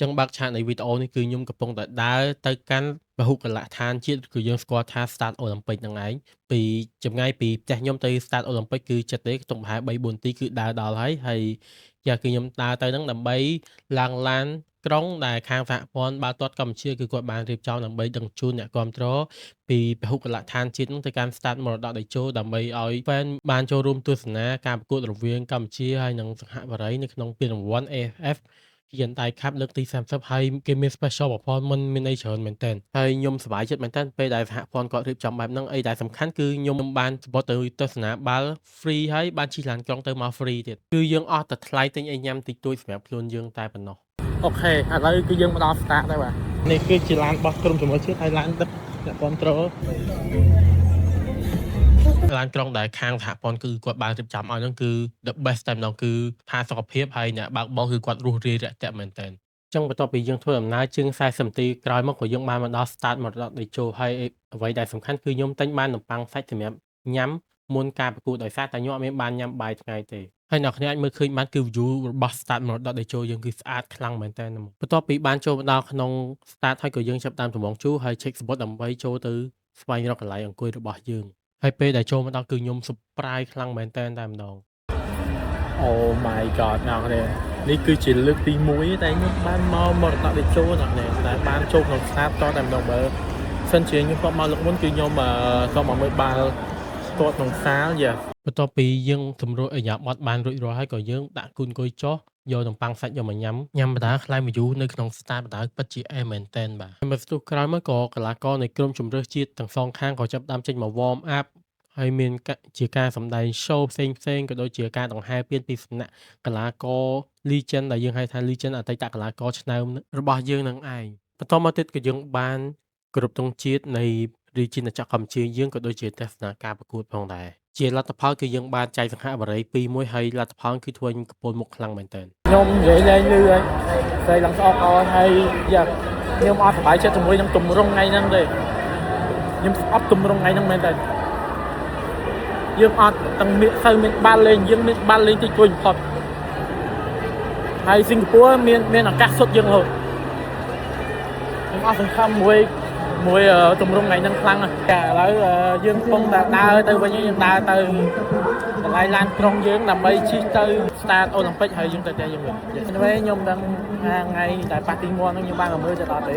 ចឹងបើកឆាកនៃវីដេអូនេះគឺខ្ញុំកំពុងតែដើរទៅកាន់ពហុកលដ្ឋានជាតិគឺយើងស្គាល់ថា Start Olympic ហ្នឹងឯងពីចម្ងាយពីផ្ទះខ្ញុំទៅ Start Olympic គឺជិតទេខ្ទង់ប្រហែល3-4នាទីគឺដើរដល់ហើយគឺខ្ញុំដើរទៅហ្នឹងដើម្បីឡើងឡានក្រុងដែលខាងសហព័ន្ធបាល់ទាត់កម្ពុជាគឺគាត់បានរៀបចំដើម្បីដឹកជញ្ជូនអ្នកគាំទ្រពីពហុកលដ្ឋានជាតិហ្នឹងទៅកាន់ Start មរតកតេជោដើម្បីឲ្យហ្វេនបានចូលរួមទស្សនាការប្រកួតរវាងកម្ពុជាហើយនិងសិង្ហបុរីនៅក្នុងពានរង្វាន់ AFF យិនដៃខាប់លើកទី30ហើយគេមាន special performance មានន័យច្រើនមែនទែនហើយខ្ញុំសប្បាយចិត្តមែនទែនពេលដែលសហព័ន្ធគាត់រៀបចំបែបហ្នឹងអីដែលសំខាន់គឺខ្ញុំបានសពតទៅទស្សនាបាល់ free ហើយបានជិះឡានក្រុងទៅមក free ទៀតគឺយើងអស់តែថ្លៃទិញអីញ៉ាំតិចតួចសម្រាប់ខ្លួនយើងតែប៉ុណ្ណោះអូខេឥឡូវគឺយើងមកដល់ start ហើយបាទនេះគឺជាឡានបោះក្រុមជំនួយជាតិហើយឡានដឹកអ្នកគាំទ្រឡានក្រុងដែលខាងសហព័ន្ធគឺគាត់បានរៀបចំឲ្យហ្នឹងគឺ the best តែម្ដងគឺផាសុកភាពហើយអ្នកបើកបរគឺគាត់រស់រាយរាក់ទាក់មែនទែនចឹងបន្ទាប់ពីយើងធ្វើដំណើរជាង40នាទីក្រោយមកក៏យើងបានមកដល់ start មរតកតេជោហើយអ្វីដែលសំខាន់គឺខ្ញុំទិញបាននំប៉័ងសាច់សម្រាប់ញ៉ាំមុនការប្រកួតដោយសារតែខ្ញុំអត់មានបានញ៉ាំបាយថ្ងៃទេហើយអ្នកគ្នាអាចមើលឃើញបានគឺ view របស់ start មរតកតេជោយើងគឺស្អាតខ្លាំងមែនទែនបន្ទាប់ពីបានចូលមកដល់ក្នុង start ហើយក៏យើងចាប់តាមដំងជួរហើយ check សំបុត្រដើម្បីចូលទៅស្វែងរកកន្លែងអង្គុយរបស់យើងហើយពេលដែលចូលមកដល់គឺខ្ញុំ surprise ខ្លាំងមែនទែនតែម្ដង Oh my god អ្នកនាងនេះគឺជាលើកទី1តែខ្ញុំបានមកមរតកតេជោអ្នកនាងតែបានចូលក្នុង start តតែម្ដងបើសិនជាខ្ញុំធ្លាប់មកលើកមុនគឺខ្ញុំធ្លាប់មកមើលបាល់ស្ទាត់ក្នុងសាលបន្ទាប់ពីយើងសម្រួលអីយ៉ាបត់បានរួចរាល់ហើយក៏យើងដាក់គូនគុយចុះយកនំប៉័ងសាច់យកមកញ៉ាំបណ្ដាខ្លែងមយូរនៅក្នុង start បណ្ដាពិតជាអែមមែនទែនបាទហើយមកស្ទុះក្រោយមកក៏កីឡាករនៃក្រុមជម្រើសជាតិទាំងសងខាងក៏ចាប់ផ្ដើមចេញមក warm up ហើយមានជាការសម្ដែង show ផ្សេងៗក៏ដូចជាការដង្ហែពានពីសំណាក់កីឡាករ legend ដែលយើងហៅថា legend អតីតកីឡាករឆ្នើមរបស់យើងនឹងឯងបន្តមកទៀតក៏យើងបានគ្រប់ទង់ជាតិនៃរាជាណាចក្រកម្ពុជាយើងក៏ដូចជាទស្សនាការប្រកួតផងដែរជាលទ្ធផលគឺយើងបានចែកសង្ហបុរី 2-1 ហើយលទ្ធផលគឺធ្វើកពូលមុខខ្លាំងមែនទែនខ្ញុំនិយាយលេងលឺហើយស្អីឡើងស្អកអរហើយខ្ញុំអត់សប្បាយចិត្តជាមួយនឹងទម្រង់ថ្ងៃហ្នឹងទេខ្ញុំស្អប់ទម្រង់ថ្ងៃហ្នឹងមែនទែនយើងអត់ទាំងមានបាល់លេងយើងមានបាល់លេងតិចតួចបំផុតហើយសិង្ហបុរីមានឱកាសសុទ្ធយើងរហូតខ្ញុំអត់សង្ឃឹមមួយទម្រង់ថ្ងៃហ្នឹងខ្លាំងចាឥឡូវយើងកំពុងតែដើរទៅវិញយើងដើរទៅកន្លែងឡានក្រុងយើងដើម្បីជិះទៅ Start Olympic ហើយយើងទៅតែយើងវិញខ្ញុំដឹងថ្ងៃដែលប៉ះទី1ហ្នឹងខ្ញុំបានមកមើលទៅដល់ទេ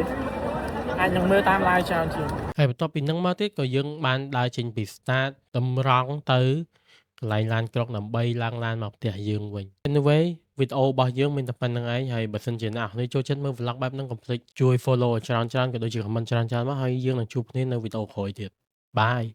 អាចនឹងមើលតាម live ច្រើនជាងហើយបន្ទាប់ពីហ្នឹងមកទៀតក៏យើងបានដើរចេញពី start តម្រង់ទៅកន្លែងឡានក្រុងដើម្បីឡើងឡានមកផ្ទះយើងវិញ Anyway វីដេអូរបស់យើងមានតែប៉ុណ្្នឹងឯងហើយបើសិនជាអ្នកនរចូលចិត្តមើល vlog បែបហ្នឹងកុំភ្លេចជួយ follow ច្រើនក៏ដូចជា comment ច្រើនមកហើយយើងនឹងជួបគ្នានៅវីដេអូក្រោយទៀត Bye